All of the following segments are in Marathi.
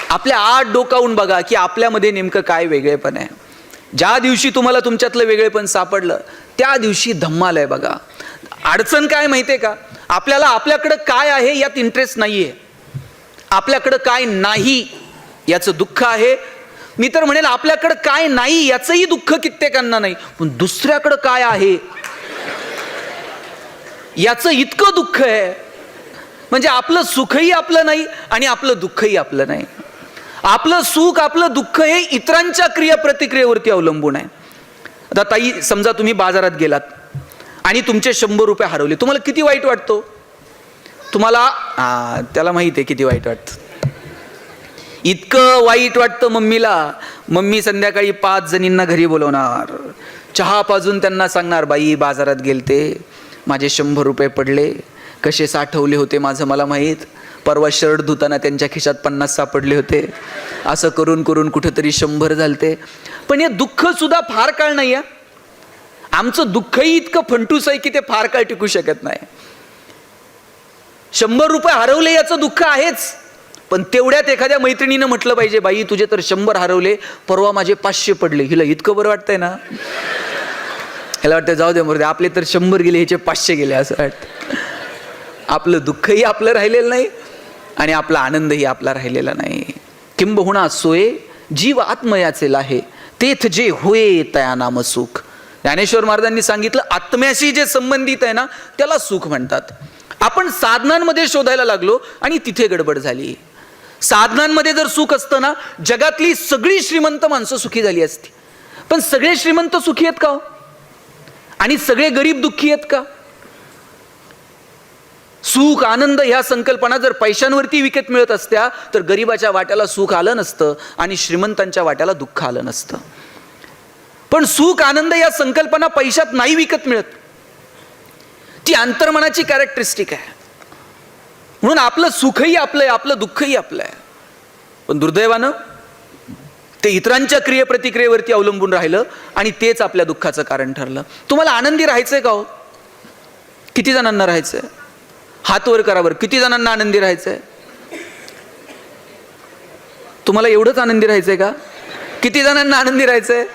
आपल्या आत डोकावून बघा की आपल्यामध्ये नेमकं काय वेगळेपण आहे. ज्या दिवशी तुम्हाला तुमच्यातलं वेगळेपण सापडलं त्या दिवशी धम्माल आहे बघा. अडचण काय माहितीये का, आपल्याला आपल्याकडं काय आहे यात इंटरेस्ट नाहीये, आपल्याकडं काय नाही याचं दुःख आहे. मी तर म्हणेल आपल्याकडं काय नाही याचंही दुःख कित्येकांना नाही, पण दुसऱ्याकडं काय आहे याचं इतकं दुःख आहे. म्हणजे आपलं सुखही आपलं नाही आणि आपलं दुःखही आपलं नाही. आपलं सुख आपलं दुःख हे इतरांच्या क्रियाप्रतिक्रियेवरती अवलंबून आहे. आता ताई, समजा तुम्ही बाजारात गेलात आणि तुमचे 100 रुपये हरवले, तुम्हाला किती वाईट वाटतो? तुम्हाला त्याला माहित आहे किती वाईट वाटतं. इतकं वाईट वाटतं मम्मीला. मम्मी संध्याकाळी 5 जणींना घरी बोलवणार, चहा पाजून त्यांना सांगणार, बाई बाजारात गेलते, माझे 100 रुपये पडले, कसे साठवले होते माझं मला माहीत, परवा शर्ट धुताना त्यांच्या खिशात 50 सापडले होते, असं करून करून कुठेतरी 100 झालते. पण हे दुःख सुद्धा फार काळ नाही आहे. आमचं दुःखही इतकं फंटूस आहे की ते फार काळ टिकू शकत नाही. 100 रुपये हरवले याचं दुःख आहेच, पण तेवढ्यात एखाद्या मैत्रिणीनं म्हटलं पाहिजे, बाई तुझे तर 100 हरवले, परवा माझे 500 पडले. हिला इतकं बरं वाटतंय ना, ह्याला वाटतं जाऊ दे मरू दे, आपले तर 100 गेले, ह्याचे 500 गेले असं वाटतं. आपलं दुःखही आपलं राहिलेलं नाही आणि आपला आनंदही आपला राहिलेला नाही. किंबहुना सोये जीव आत्मयाचे लाहे, तेथ जे होय तया नाम सुख. ज्ञानेश्वर महाराजांनी सांगितलं, आत्म्याशी जे संबंधित आहे ना त्याला सुख म्हणतात. आपण साधनांमध्ये शोधायला लागलो आणि तिथे गडबड झाली. साधनांमध्ये जर सुख असतं ना, जगातली सगळी श्रीमंत माणसं सुखी झाली असती. पण सगळे श्रीमंत सुखी आहेत का? आणि सगळे गरीब दुःखी आहेत का? सुख आनंद ह्या संकल्पना जर पैशांवरती विकत मिळत असत्या तर गरीबाच्या वाट्याला सुख आलं नसतं आणि श्रीमंतांच्या वाट्याला दुःख आलं नसतं. पण सुख आनंद या संकल्पना पैशात नाही विकत मिळत, ती अंतर्मनाची कॅरेक्टरिस्टिक आहे. म्हणून आपलं सुखही आपलं आहे, आपलं दुःखही आपलं आहे. पण दुर्दैवानं ते इतरांच्या क्रियेप्रतिक्रियेवरती अवलंबून राहिलं आणि तेच आपल्या दुःखाचं कारण ठरलं. तुम्हाला आनंदी राहायचंय का हो? किती जणांना राहायचंय? हात वर करा बरं, किती जणांना आनंदी राहायचंय? तुम्हाला एवढंच आनंदी राहायचंय का? किती जणांना आनंदी राहायचंय?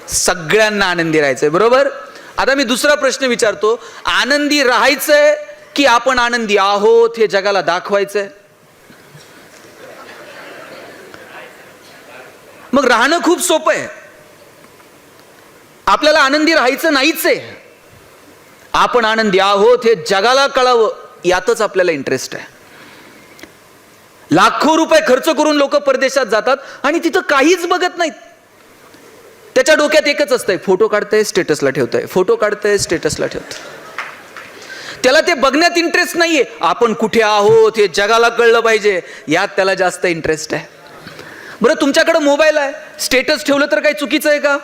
सगळ्यांना आनंदी राहायचंय, बरोबर. आता मी दुसरा प्रश्न विचारतो, आनंदी राहायचंय की आपण आनंदी आहोत हे जगाला दाखवायचंय? मग राहणं खूप सोपं आहे. आपल्याला आनंदी राहायचं नाहीच आहे, आपण आनंदी आहोत हे जगाला कळावं यातच आपल्याला इंटरेस्ट आहे. लाखो रुपये खर्च करून लोक परदेशात जातात आणि तिथं काहीच बघत नाहीत. त्याच्या डोक्यात एकच असतंय, फोटो काढतंय स्टेटसला ठेवतंय, फोटो काढतंय स्टेटसला ठेवतंय. त्याला ते बघण्यात इंटरेस्ट नाहीये, आपण कुठे आहोत हे जगाला कळलं पाहिजे यात त्याला जास्त इंटरेस्ट आहे. बरं, तुमच्याकडे मोबाईल आहे, स्टेटस ठेवलं तर काही चुकीचं आहे का?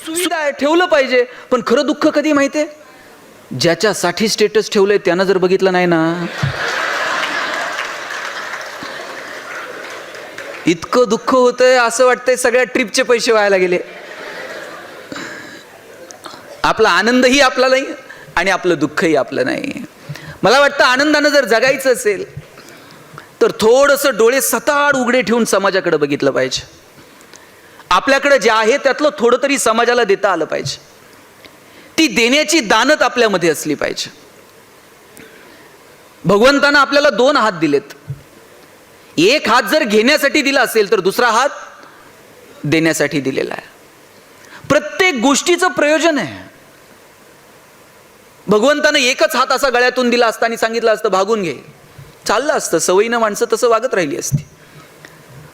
सुविधा आहे, ठेवलं पाहिजे. पण खरं दुःख कधी माहितीये? ज्याच्यासाठी स्टेटस ठेवलंय त्यानं जर बघितलं नाही ना, इतकं दुःख होतंय, असं वाटतंय सगळ्या ट्रिपचे पैसे व्हायला गेले. आपला आनंदही आपला नाही आणि आपलं दुःखही आपलं नाही. मला वाटतं आनंदानं जर जगायचं असेल तर थोडंसं डोळे सताड उघडे ठेवून समाजाकडे बघितलं पाहिजे. आपल्याकडे जे आहे त्यातलं थोडं तरी समाजाला देता आलं पाहिजे. ती देण्याची दानत आपल्यामध्ये असली पाहिजे. भगवंतानं आपल्याला 2 हात दिलेत. एक हात जर घेण्यासाठी दिला असेल तर दुसरा हात देण्यासाठी दिलेला आहे. प्रत्येक गोष्टीचं प्रयोजन आहे. भगवंतानं एकच हात असा गळ्यातून दिला असता आणि सांगितलं असतं भागून घे, चाललं असतं, सवयीनं माणसं तसं वागत राहिली असती.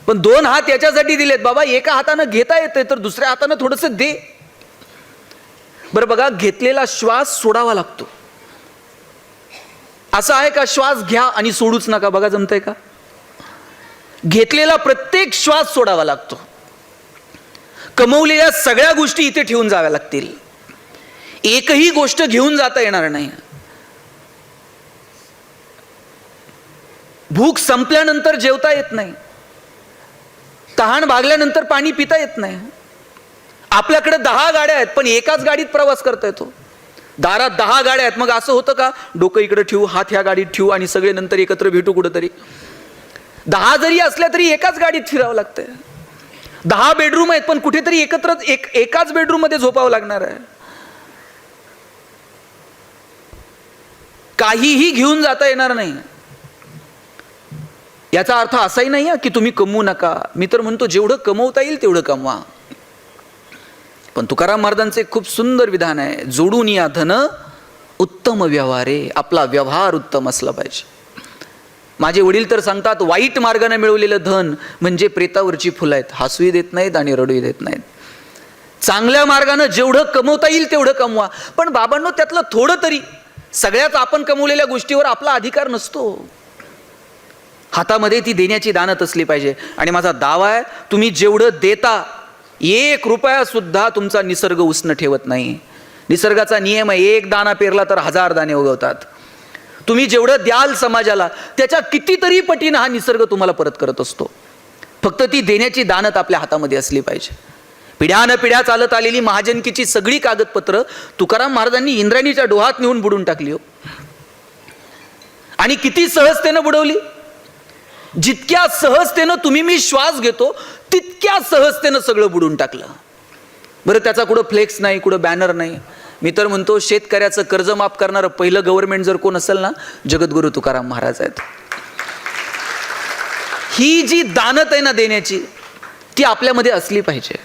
पण 2 हात याच्यासाठी दिलेत, बाबा एका हातानं घेता येते तर दुसऱ्या हातानं थोडंसं दे. बरं बघा, घेतलेला श्वास सोडावा लागतो. असं आहे का श्वास घ्या आणि सोडूच नका? बघा, जमतंय का? घेतलेला प्रत्येक श्वास सोडावा लागतो. कमवलेल्या सगळ्या गोष्टी इथे ठेवून जाव्या लागतील. एकही गोष्ट घेऊन जाता येणार नाही. भूक संपल्यानंतर जेवता येत नाही, तहान भागल्यानंतर पाणी पिता येत नाही. आपल्याकडे 10 गाड्या आहेत पण एकाच गाडीत प्रवास करता येतो. दारात 10 गाड्या आहेत, मग असं होतं का डोकं इकडे ठेवू, हात ह्या गाडीत ठेवू आणि सगळे नंतर एकत्र भेटू कुठेतरी? 10 जरी असल्या तरी एकाच गाडीत फिरावं लागतंय. 10 बेडरूम आहेत पण कुठेतरी एकत्र एकाच बेडरूम मध्ये झोपावं लागणार आहे. काहीही घेऊन जाता येणार नाही. याचा अर्थ असाही नाही की तुम्ही कमवू नका. मी तर म्हणतो जेवढं कमवता येईल तेवढं कमवा. पण तुकाराम महाराजांचं एक खूप सुंदर विधान आहे, जोडून या धन उत्तम व्यवहारे. आपला व्यवहार उत्तम असला पाहिजे. माझे वडील तर सांगतात, वाईट मार्गाने मिळवलेलं धन म्हणजे प्रेतावरची फुलं आहेत, हसूही देत नाहीत आणि रडूही देत नाहीत. चांगल्या मार्गाने जेवढं कमवता येईल तेवढं कमवा. पण बाबांनो, त्यातलं थोडं तरी, सगळ्याच आपण कमवलेल्या गोष्टीवर आपला अधिकार नसतो. हातामध्ये ती देण्याची दानत असली पाहिजे. आणि माझा दावा आहे, तुम्ही जेवढं देता, 1 रुपया सुद्धा तुमचा निसर्ग उष्ण ठेवत नाही. निसर्गाचा नियम आहे, 1 दाणा पेरला तर 1000 दाणे उगवतात. तुम्ही जेवढं द्याल समाजाला, त्याच्या कितीतरी पटीनं हा निसर्ग तुम्हाला परत करत असतो. फक्त ती देण्याची दानत आपल्या हातामध्ये असली पाहिजे. पिढ्यानं पिढ्या चालत आलेली महाजनकीची सगळी कागदपत्र तुकाराम महाराजांनी इंद्रायणीच्या डोहात नेऊन बुडून टाकली हो. आणि किती सहजतेनं बुडवली. जितक्या सहजतेनं तुम्ही मी श्वास घेतो, तितक्या सहजतेनं सगळं बुडून टाकलं. बरं, त्याचा कुठं फ्लेक्स नाही, कुठं बॅनर नाही. मी तर म्हणतो, शेतकऱ्याचं कर्ज माफ करणारं पहिलं गव्हर्नमेंट जर कोण असेल ना, जगद्गुरु तुकाराम महाराज आहेत. ही जी दानत आहे ना देण्याची, ती आपल्यामध्ये असली पाहिजे.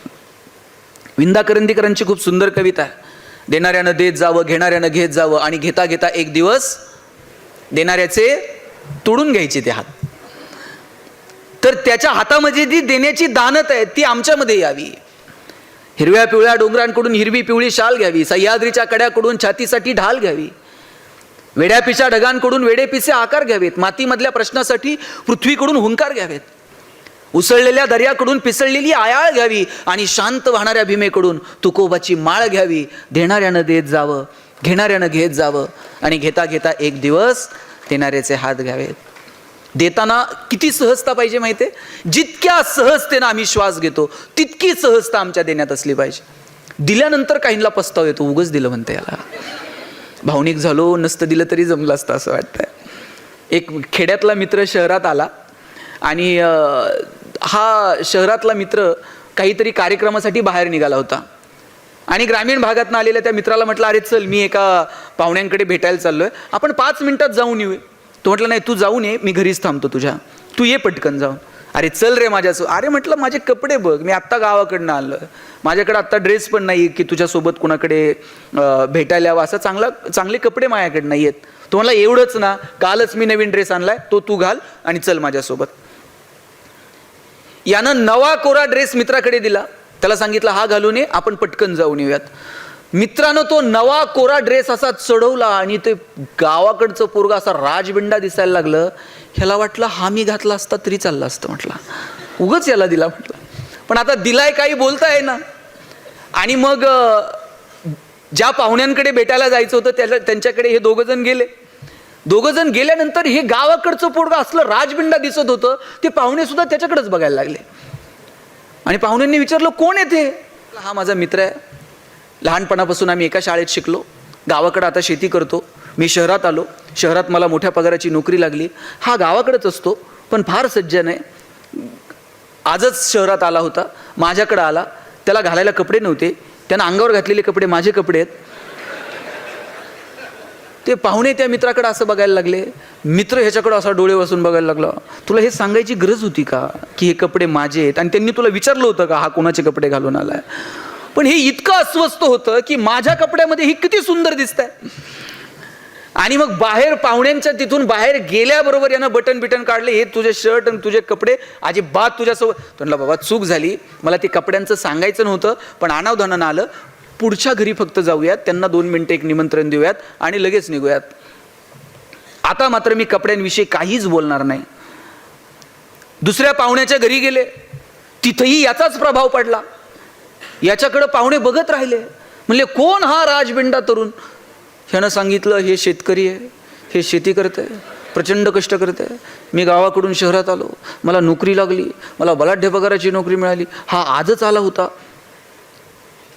विंदा करंदीकरांची खूप सुंदर कविता आहे, देणाऱ्यानं देत जावं, घेणाऱ्यानं घेत जावं, आणि घेता घेता एक दिवस देणाऱ्याचे तोडून घ्यायचे ते हात. तर त्याच्या हातामध्ये जी देण्याची दानत आहे ती आमच्यामध्ये यावी. हिरव्या पिवळ्या डोंगरांकडून हिरवी पिवळी शाल घ्यावी, सह्याद्रीच्या कड्याकडून छातीसाठी ढाल घ्यावी, वेड्यापिशा ढगांकडून वेडेपिसे आकार घ्यावेत, मातीमधल्या प्रश्नासाठी पृथ्वीकडून हुंकार घ्यावेत, उसळलेल्या दर्याकडून पिसळलेली आयाळ घ्यावी, आणि शांत वाहणाऱ्या भीमेकडून तुकोबाची माळ घ्यावी. देणाऱ्यानं देत जावं, घेणाऱ्यानं घेत जावं, आणि घेता घेता एक दिवस देणाऱ्याचे हात घ्यावेत. देताना किती सहजता पाहिजे माहिती आहे? जितक्या सहजतेनं आम्ही श्वास घेतो, तितकी सहजता आमच्या देण्यात असली पाहिजे. दिल्यानंतर काहींना पस्ताव येतो, उगच दिलं म्हणते, याला भावनिक झालो, नसतं दिलं तरी जमलं असतं असं वाटतंय. एक खेड्यातला मित्र शहरात आला, आणि हा शहरातला मित्र काहीतरी कार्यक्रमासाठी बाहेर निघाला होता. आणि ग्रामीण भागातून आलेल्या त्या मित्राला म्हटलं, अरे चल, मी एका पाहुण्यांकडे भेटायला चाललोय, आपण 5 मिनिटात जाऊन येऊ. तो म्हटलं, नाही, तू जाऊन ये, मी घरीच थांबतो तुझ्या, तू ये पटकन जाऊन. अरे चल रे माझ्यासोबत. अरे म्हटलं, माझे कपडे बघ, मी आत्ता गावाकडनं आलो, माझ्याकडे आत्ता ड्रेस पण नाही की तुझ्यासोबत कुणाकडे भेटायला यावं, असं चांगले कपडे माझ्याकडे नाही आहेत. तो म्हणला, एवढंच ना, कालच मी नवीन ड्रेस आणलाय, तो तू घाल आणि चल माझ्यासोबत. यानं नवा कोरा ड्रेस मित्राकडे दिला, त्याला सांगितलं, हा घालून ये, आपण पटकन जाऊन येऊयात. मित्रानं तो नवा कोरा ड्रेस असा चढवला, आणि ते गावाकडचं पोरगा असा राजबिंडा दिसायला लागलं. ह्याला वाटलं, हा मी घातला असता तरी चालला असतं. म्हटलं, उगच याला दिला म्हटलं. पण आता दिलाय, काही बोलताय ना. आणि मग ज्या पाहुण्यांकडे भेटायला जायचं होतं त्यांच्याकडे हे 2 जण गेले. 2 जण गेल्यानंतर हे गावाकडचं पोरगा असलं राजबिंडा दिसत होतं, ते पाहुणे सुद्धा त्याच्याकडेच बघायला लागले. आणि पाहुण्यांनी विचारलं, कोण आहे ते? हा माझा मित्र आहे, लहानपणापासून आम्ही एका शाळेत शिकलो, गावाकडे आता शेती करतो, मी शहरात आलो, शहरात मला मोठ्या पगाराची नोकरी लागली. हा गावाकडेच असतो, पण फार सज्जन आहे. आजच शहरात आला होता, माझ्याकडे आला, त्याला घालायला कपडे नव्हते, त्यानं अंगावर घातलेले कपडे माझे कपडे आहेत. ते पाहुणे त्या मित्राकडे असं बघायला लागले. मित्र ह्याच्याकडे असा डोळे वासून बघायला लागला, तुला हे सांगायची गरज होती का की हे कपडे माझे आहेत? आणि त्यांनी तुला विचारलं होतं का हा कोणाचे कपडे घालून आलाय? पण हे इतकं अस्वस्थ होतं की माझ्या कपड्यामध्ये ही किती सुंदर दिसत आहे. आणि मग बाहेर पाहुण्यांच्या तिथून बाहेर गेल्याबरोबर यानं बटन काढले, हे तुझे शर्ट आणि तुझे कपडे अजिबात तुझ्यासोबत. म्हणलं, बाबा चूक झाली, मला ते कपड्यांचं सांगायचं नव्हतं, पण अनावधानानं आलं. पुढच्या घरी फक्त जाऊयात, त्यांना 2 मिनिटं एक निमंत्रण देऊयात आणि लगेच निघूयात. आता मात्र मी कपड्यांविषयी काहीच बोलणार नाही. दुसऱ्या पाहुण्याच्या घरी गेले, तिथंही याचाच प्रभाव पडला. याच्याकडे पाहुणे बघत राहिले, म्हणले, कोण हा राजबिंडा तरुण? ह्यानं सांगितलं, हे शेतकरी आहे, हे शेती करते, प्रचंड कष्ट करते, मी गावाकडून शहरात आलो, मला नोकरी लागली, मला बलाढ्य पगाराची नोकरी मिळाली, हा आजच आला होता,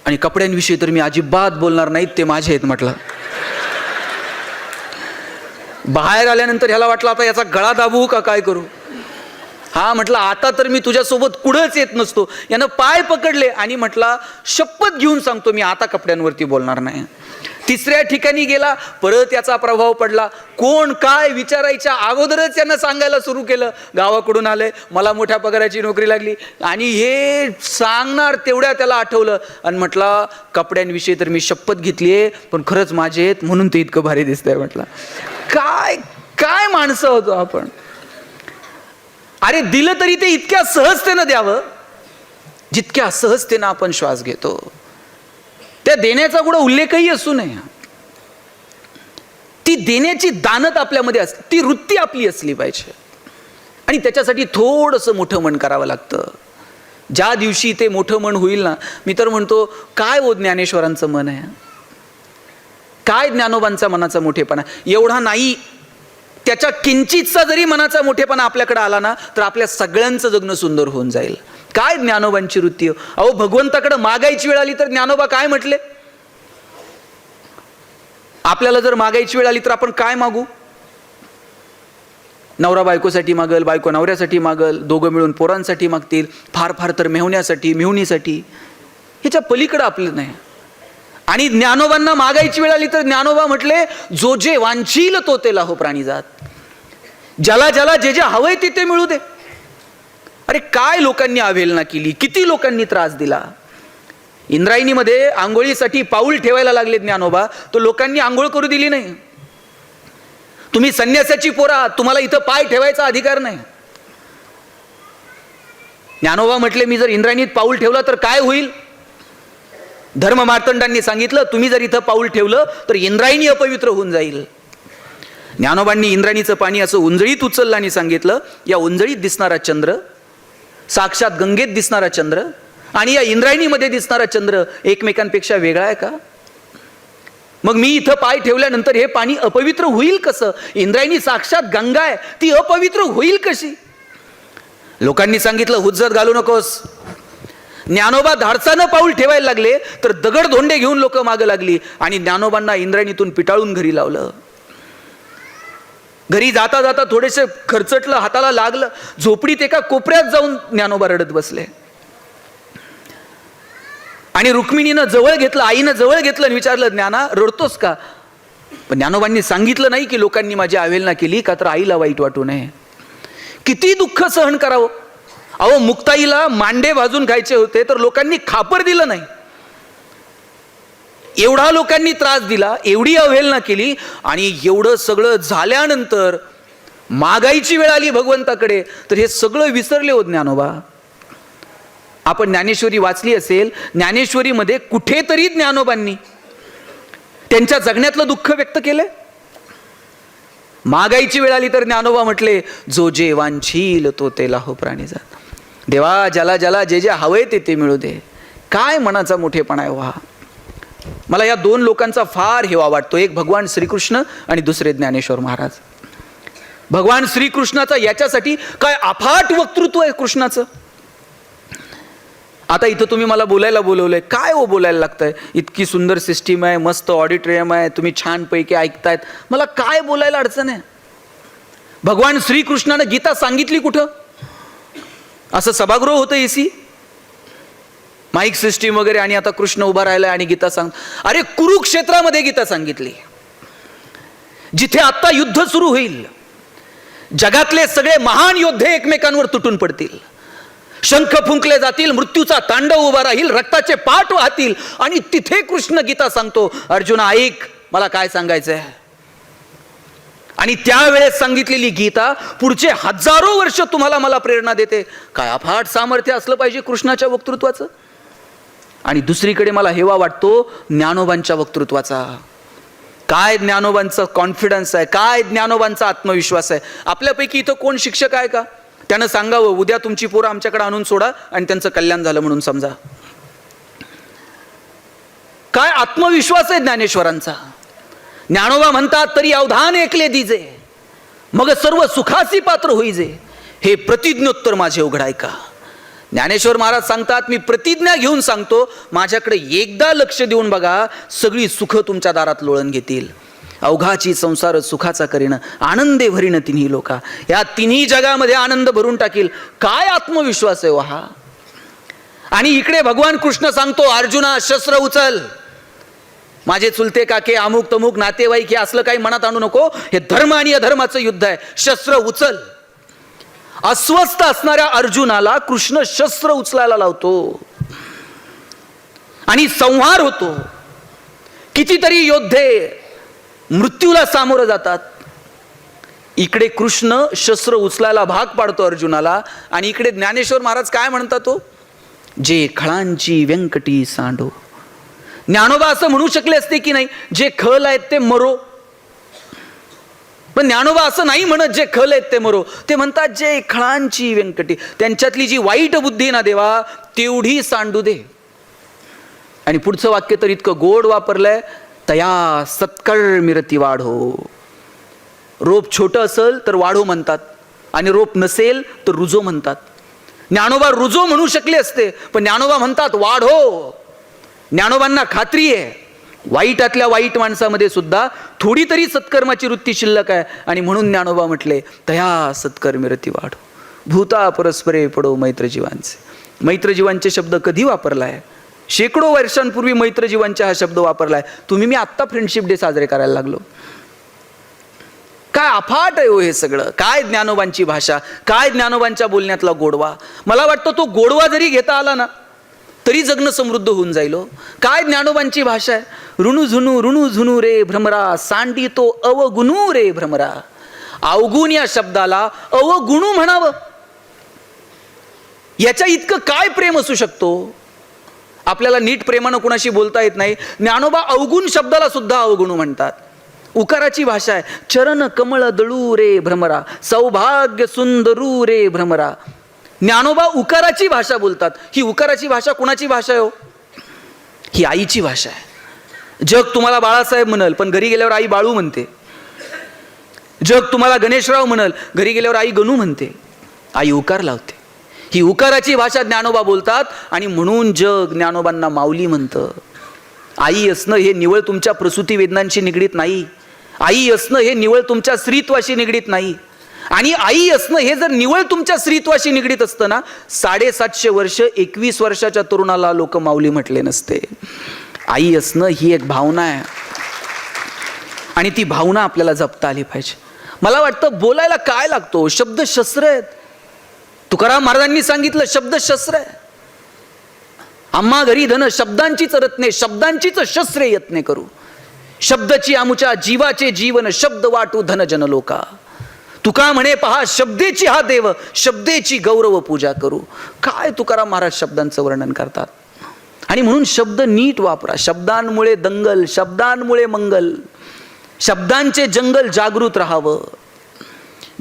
आणि कपड्यांविषयी तर मी अजिबात बोलणार नाहीत, ते माझे आहेत म्हटलं. बाहेर आल्यानंतर ह्याला वाटलं, आता याचा गळा दाबू का काय करू. हा म्हटलं आता तर मी तुझ्यासोबत कुठंच येत नसतो. यानं पाय पकडले आणि म्हटला शपथ घेऊन सांगतो मी आता कपड्यांवरती बोलणार नाही. तिसऱ्या ठिकाणी गेला, परत याचा प्रभाव पडला. कोण काय विचारायच्या अगोदरच यानं सांगायला सुरू केलं, गावाकडून आलंय, मला मोठ्या पगाराची नोकरी लागली. आणि हे सांगणार तेवढ्या त्याला आठवलं आणि म्हटला कपड्यांविषयी तर मी शपथ घेतलीये, पण खरंच माझे आहेत म्हणून ते इतकं भारी दिसतंय. म्हटलं काय काय माणसं होतो आपण. अरे दिलं तरी ते इतक्या सहजतेनं द्यावं जितक्या सहजतेनं आपण श्वास घेतो. त्या देण्याचा कुठं उल्लेखही असू नये. ती देण्याची दानत आपल्यामध्ये असते, ती वृत्ती आपली असली पाहिजे. आणि त्याच्यासाठी थोडंसं मोठं मन करावं लागतं. ज्या दिवशी ते मोठं मन होईल ना, मी तर म्हणतो काय हो ज्ञानेश्वरांचं मन आहे, काय ज्ञानोबांचा मनाचा मोठेपणा. एवढा नाही, त्याच्या किंचितचा जरी मनाचा मोठेपणा आपल्याकडे आला ना तर आपल्या सगळ्यांचं जगणं सुंदर होऊन जाईल. काय ज्ञानोबांची वृत्ती. अहो भगवंताकडे मागायची वेळ आली तर ज्ञानोबा काय म्हटले, आपल्याला जर मागायची वेळ आली तर आपण काय मागू. नवरा बायकोसाठी मागल, बायको नवऱ्यासाठी मागल, दोघं मिळून पोरांसाठी मागतील, फार फार तर मेहुण्यासाठी मेहुणीसाठी. ह्याच्या पलीकडं आपलं नाही. आणि ज्ञानोबांना मागायची वेळ आली तर ज्ञानोबा म्हटले जो जे वांछील तो ते लाहो प्राणी जात. ज्याला ज्याला जे जे हवंय तिथे मिळू दे. अरे काय लोकांनी अवहेलना केली, किती लोकांनी त्रास दिला. इंद्रायणीमध्ये आंघोळीसाठी पाऊल ठेवायला लागले ज्ञानोबा, तो लोकांनी आंघोळ करू दिली नाही. तुम्ही संन्यासाची पोरा, तुम्हाला इथं पाय ठेवायचा अधिकार नाही. ज्ञानोबा म्हटले मी जर इंद्रायणीत पाऊल ठेवलं तर काय होईल. धर्म मार्तंडांनी सांगितलं तुम्ही जर इथं पाऊल ठेवलं तर इंद्रायणी अपवित्र होऊन जाईल. ज्ञानोबांनी इंद्रायणीचं पाणी असं उंजळीत उचललं आणि सांगितलं या उंजळीत दिसणारा चंद्र साक्षात गंगेत दिसणारा चंद्र आणि या इंद्रायणीमध्ये दिसणारा चंद्र एकमेकांपेक्षा वेगळा आहे का. मग मी इथं पाय ठेवल्यानंतर हे पाणी अपवित्र होईल कसं. इंद्रायणी साक्षात गंगा आहे, ती अपवित्र होईल कशी. लोकांनी सांगितलं हुज्जत घालू नकोस. ज्ञानोबा धाडसानं पाऊल ठेवायला लागले तर दगड धोंडे घेऊन लोक मागं लागली आणि ज्ञानोबांना इंद्रायणीतून पिटाळून घरी लावलं. घरी जाता जाता थोडेसे खर्चटलं, हाताला लागलं, झोपडीत एका कोपऱ्यात जाऊन ज्ञानोबा रडत बसले. आणि रुक्मिणीनं जवळ घेतलं, आईनं जवळ घेतलं आणि विचारलं ज्ञाना रडतोस का. पण ज्ञानोबांनी सांगितलं नाही की लोकांनी माझी अवहेलना केली का तर आईला वाईट वाटू नये. किती दुःख सहन करावं. अहो मुक्ताईला मांडे भाजून खायचे होते तर लोकांनी खापर दिलं नाही. एवढा लोकांनी त्रास दिला, एवढी अवहेलना केली आणि एवढं सगळं झाल्यानंतर मागायची वेळ आली भगवंताकडे तर हे सगळं विसरले हो ज्ञानोबा. आपण ज्ञानेश्वरी वाचली असेल, ज्ञानेश्वरीमध्ये कुठेतरी ज्ञानोबांनी त्यांच्या जगण्यातलं दुःख व्यक्त केलंय. मागायची वेळ आली तर ज्ञानोबा म्हटले जो जे वांछील तो ते लाहो प्राणी जात. देवा ज्याला ज्याला जे जे हवंय ते ते मिळू दे. काय मनाचा मोठेपणा आहे व्हा. मला या दोन लोकांचा फार हेवा वाटतो. एक भगवान श्रीकृष्ण आणि दुसरे ज्ञानेश्वर महाराज. भगवान श्रीकृष्णाचा याच्यासाठी काय अफाट वक्तृत्व आहे कृष्णाचं. आता इथं तुम्ही मला बोलायला बोलवलंय, काय हो बोलायला लागतंय. इतकी सुंदर सिस्टीम आहे, मस्त ऑडिटोरियम आहे, तुम्ही छानपैकी ऐकतायत, मला काय बोलायला अडचण आहे. भगवान श्रीकृष्णानं गीता सांगितली कुठं. असं सभागृह होतं एसी, माईक सिस्टीम वगैरे आणि आता कृष्ण उभा राहिलाय आणि गीता सांग. अरे कुरुक्षेत्रामध्ये गीता सांगितली, जिथे आता युद्ध सुरू होईल, जगातले सगळे महान योद्धे एकमेकांवर तुटून पडतील, शंख फुंकले जातील, मृत्यूचा तांडव उभा राहील, रक्ताचे पाट वाहतील आणि तिथे कृष्ण गीता सांगतो अर्जुना ऐक मला काय सांगायचंय. आणि त्यावेळेस सांगितलेली गीता पुढचे हजारो वर्ष तुम्हाला मला प्रेरणा देते. काय अफाट सामर्थ्य असलं पाहिजे कृष्णाच्या वक्तृत्वाचं. आणि दुसरीकडे मला हेवा वाटतो ज्ञानोबांच्या वक्तृत्वाचा. काय ज्ञानोबांचा कॉन्फिडन्स आहे, काय ज्ञानोबांचा आत्मविश्वास आहे. आपल्यापैकी इथं कोण शिक्षक आहे का, त्यानं सांगावं उद्या तुमची पोरं आमच्याकडे आणून सोडा आणि त्यांचं कल्याण झालं म्हणून समजा. काय आत्मविश्वास आहे ज्ञानेश्वरांचा. ज्ञानोबा म्हणतात तरी अवधान ऐकले दिजे मग सर्व सुखासी पात्र होईजे, हे प्रतिज्ञोत्तर माझे उघडाय का. ज्ञानेश्वर महाराज सांगतात मी प्रतिज्ञा घेऊन सांगतो, माझ्याकडे एकदा लक्ष देऊन बघा, सगळी सुख तुमच्या दारात लोळण घेतील. अवघाची संसार सुखाचा करीन, आनंदे भरीन तिन्ही लोका. या तिन्ही जगामध्ये आनंद भरून टाकील. काय आत्मविश्वास आहे हा. आणि इकडे भगवान कृष्ण सांगतो, अर्जुना शस्त्र उचल. माझे चुलते काके, अमुक तमुक नातेवाईक, हे असलं काही मनात आणू नको. हे धर्म आणि अधर्माचं युद्ध आहे. शस्त्र उचल. अस्वस्थ असणाऱ्या अर्जुनाला कृष्ण शस्त्र उचलायला लावतो आणि संहार होतो. कितीतरी योद्धे मृत्यूला सामोरं जातात. इकडे कृष्ण शस्त्र उचलायला भाग पाडतो अर्जुनाला. आणि इकडे ज्ञानेश्वर महाराज काय म्हणतात, तो जे खळांची व्यंकटी सांडो. ज्ञानोबा असं म्हणू शकले असते की नाही, जे खल आहेत ते मरो. पण ज्ञानोबा असं नाही म्हणत जे खल आहेत ते मरो. ते म्हणतात जे खळांची व्यंकटी, त्यांच्यातली जी वाईट बुद्धी ना देवा, तेवढी सांडू दे. आणि पुढचं वाक्य तर इतकं गोड वापरलंय, तया सत्कर्मिरती वाढो. रोप छोटं असेल तर वाढो म्हणतात, आणि रोप नसेल तर रुजो म्हणतात. ज्ञानोबा रुजो म्हणू शकले असते, पण ज्ञानोबा म्हणतात वाढो. ज्ञानोबांना खात्री आहे, वाईटातल्या वाईट माणसामध्ये सुद्धा थोडी तरी सत्कर्माची वृत्ती शिल्लक आहे. आणि म्हणून ज्ञानोबा म्हटले, तया सत्कर्मिरती वाढो. भूता परस्परे पडो मैत्रजीवांचे. मैत्रजीवांचे शब्द कधी वापरलाय? शेकडो वर्षांपूर्वी मैत्रजीवांचा हा शब्द वापरलाय. तुम्ही मी आत्ता फ्रेंडशिप डे साजरे करायला लागलो. काय अफाट आहे हो हे सगळं. काय ज्ञानोबांची भाषा, काय ज्ञानोबांच्या बोलण्यातला गोडवा. मला वाटतं तो गोडवा जरी घेता आला ना तरी जगणं समृद्ध होऊन जाईल. काय ज्ञानोबांची भाषा आहे. ऋणू झुनू रे भ्रमरा, सांडी तो अवगुणू रे भ्रमरा. अवगुण या शब्दाला अवगुणू म्हणावं, याच्या इतकं काय प्रेम असू शकतो. आपल्याला नीट प्रेमानं कुणाशी बोलता येत नाही. ज्ञानोबा अवगुण शब्दाला सुद्धा अवगुणू म्हणतात. उकाराची भाषा आहे. चरण कमळ दळू रे भ्रमरा, सौभाग्य सुंदरू रे भ्रमरा. ज्ञानोबा उकाराची भाषा बोलतात. ही उकाराची भाषा कुणाची भाषा आहे हो? ही आईची भाषा आहे. जग तुम्हाला बाळासाहेब म्हणल, पण घरी गेल्यावर आई बाळू म्हणते. जग तुम्हाला गणेशराव म्हणल, घरी गेल्यावर आई गणू म्हणते. आई उकार लावते. ही उकाराची भाषा ज्ञानोबा बोलतात. आणि म्हणून जग ज्ञानोबांना माऊली म्हणतं. आई असणं हे निवळ तुमच्या प्रसूती वेदनांशी निगडीत नाही. आई असणं हे निवळ तुमच्या स्त्रीत्वाशी निगडीत नाही. आणि आई असणं हे जर निवळ तुमच्या स्त्रीत्वाशी निगडीत असतं ना, 750 वर्ष 21 वर्षाच्या तरुणाला लोक माऊली म्हटले नसते. आई असणं ही एक भावना आहे, आणि ती भावना आपल्याला जपता आली पाहिजे. मला वाटतं बोलायला काय लागतो, शब्द शस्त्र आहेत. तुकाराम महाराजांनी सांगितलं शब्द शस्त्र आहे. आम्हा घरी धन शब्दांचीच रत्ने, शब्दांचीच शस्त्रे यत्ने करू. शब्दची आमुच्या जीवाचे जीवन, शब्द वाटू धन जन लोका. तुका म्हणे पहा शब्देची हा देव, शब्देची गौरव पूजा करू. काय तुकाराम महाराज शब्दांचं वर्णन करतात. आणि म्हणून शब्द नीट वापरा. शब्दांमुळे दंगल, शब्दांमुळे मंगल. शब्दांचे जंगल जागृत राहावं.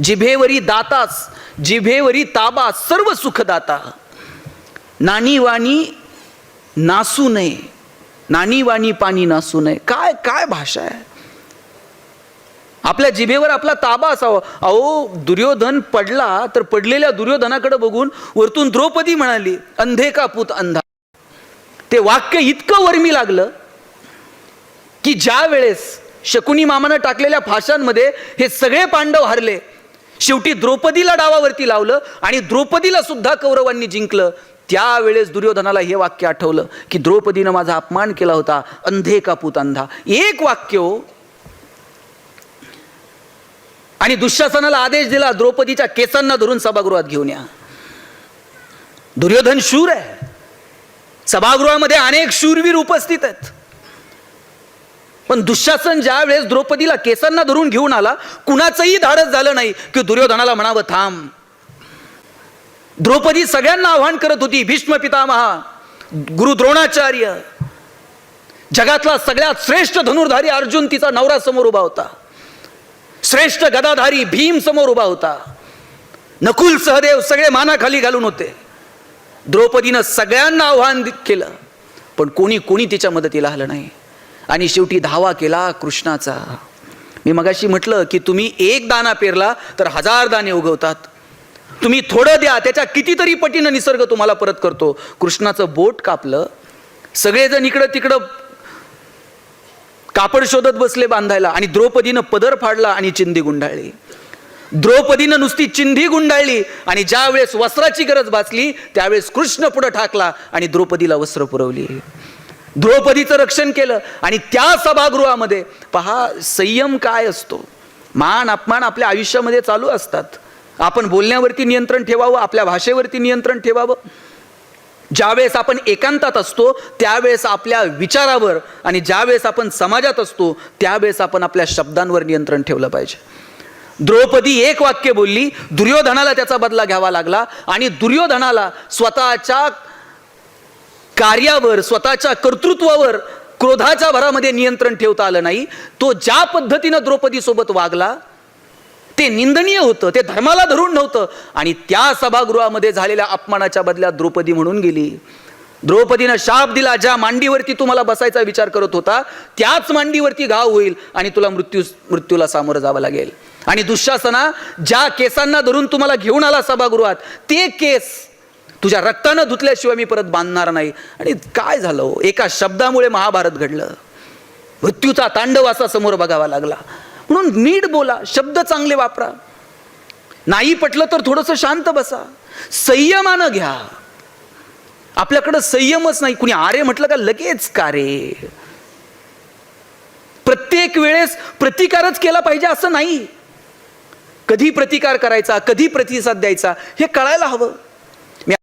जिभेवरी दाताच, जिभेवरी ताबा, सर्व सुखदाता. नानी वाणी नासू नये, नानी वाणी पाणी नासू नये. काय काय भाषा आहे. आपल्या जिभेवर आपला ताबा असावा. अहो दुर्योधन पडला तर पडलेल्या दुर्योधनाकडे बघून वरतून द्रौपदी म्हणाली, अंधे का पुत अंधा. ते वाक्य इतकं वर्मी लागलं की ज्या वेळेस शकुनी मामानं टाकलेल्या फाशांमध्ये हे सगळे पांडव हरले, शेवटी द्रौपदीला डावावरती लावलं आणि द्रौपदीला सुद्धा कौरवांनी जिंकलं. त्यावेळेस दुर्योधनाला हे वाक्य आठवलं की द्रौपदीनं माझा अपमान केला होता, अंधे का पुत अंधा. एक वाक्य हो. आणि दुःशासनाला आदेश दिला, द्रौपदीच्या केसांना धरून सभागृहात घेऊन या. दुर्योधन शूर आहे. सभागृहामध्ये अनेक शूरवीर उपस्थित आहेत. पण दुःशासन ज्या वेळेस द्रौपदीला केसांना धरून घेऊन आला, कुणाचंही धाडस झालं नाही की दुर्योधनाला म्हणावं थांब. द्रौपदी सगळ्यांना आव्हान करत होती. भीष्म पितामहा, गुरु द्रोणाचार्य, जगातला सगळ्यात श्रेष्ठ धनुर्धारी अर्जुन तिचा नवरा समोर उभा होता. श्रेष्ठ गदाधारी भीम समोर उभा होता. नकुल सहदेव सगळे मानाखाली घालून होते. द्रौपदीनं सगळ्यांना आव्हान केलं, पण कोणी तिच्या मदतीला आलं नाही. आणि शेवटी धावा केला कृष्णाचा. मी मगाशी म्हटलं की तुम्ही एक दाना पेरला तर 1000 दाणे उगवतात. तुम्ही थोडं द्या, त्याच्या कितीतरी पटीनं निसर्ग तुम्हाला परत करतो. कृष्णाचं बोट कापलं, सगळेजण इकडं तिकडं कापड शोधत बसले बांधायला आणि द्रौपदीनं पदर फाडला आणि चिंधी गुंडाळली. द्रौपदीनं नुसती चिंधी गुंडाळली आणि ज्या वेळेस वस्त्राची गरज भासली त्यावेळेस कृष्ण पुढे ठाकला आणि द्रौपदीला वस्त्र पुरवली. द्रौपदीचं रक्षण केलं. आणि त्या सभागृहामध्ये पहा संयम काय असतो. मान अपमान आपल्या आयुष्यामध्ये चालू असतात. आपण बोलण्यावरती नियंत्रण ठेवावं, आपल्या भाषेवरती नियंत्रण ठेवावं. ज्यावेळेस आपण एकांतात असतो त्यावेळेस आपल्या विचारावर, आणि ज्यावेळेस आपण समाजात असतो त्यावेळेस आपण आपल्या शब्दांवर नियंत्रण ठेवलं पाहिजे. द्रौपदी एक वाक्य बोलली, दुर्योधनाला त्याचा बदला घ्यावा लागला. आणि दुर्योधनाला स्वतःच्या कार्यावर, स्वतःच्या कर्तृत्वावर क्रोधाच्या भरामध्ये नियंत्रण ठेवता आलं नाही. तो ज्या पद्धतीनं द्रौपदी सोबत वागला ते निंदनीय होतं, ते धर्माला धरून नव्हतं. आणि त्या सभागृहामध्ये झालेल्या अपमानाच्या बदल्यात द्रौपदी म्हणून गेली. द्रौपदीनं शाप दिला, ज्या मांडीवरती तुम्हाला बसायचा विचार करत होता त्याच मांडीवरती घाव होईल आणि तुला मृत्यूला सामोरं जावं लागेल. आणि दुःशासना, ज्या केसांना धरून तुम्हाला घेऊन आला सभागृहात ते केस तुझ्या रक्तानं धुतल्याशिवाय मी परत बांधणार नाही. आणि काय झालं, एका शब्दामुळे महाभारत घडलं. मृत्यूचा तांडव असा समोर बघावा लागला. म्हणून नीट बोला, शब्द चांगले वापरा. नाही पटलं तर थोडंसं शांत बसा, संयमानं घ्या. आपल्याकडं संयमच नाही. कुणी आरे म्हटलं का लगेच का रे. प्रत्येक वेळेस प्रतिकारच केला पाहिजे असं नाही. कधी प्रतिकार करायचा, कधी प्रतिसाद द्यायचा हे कळायला हवं.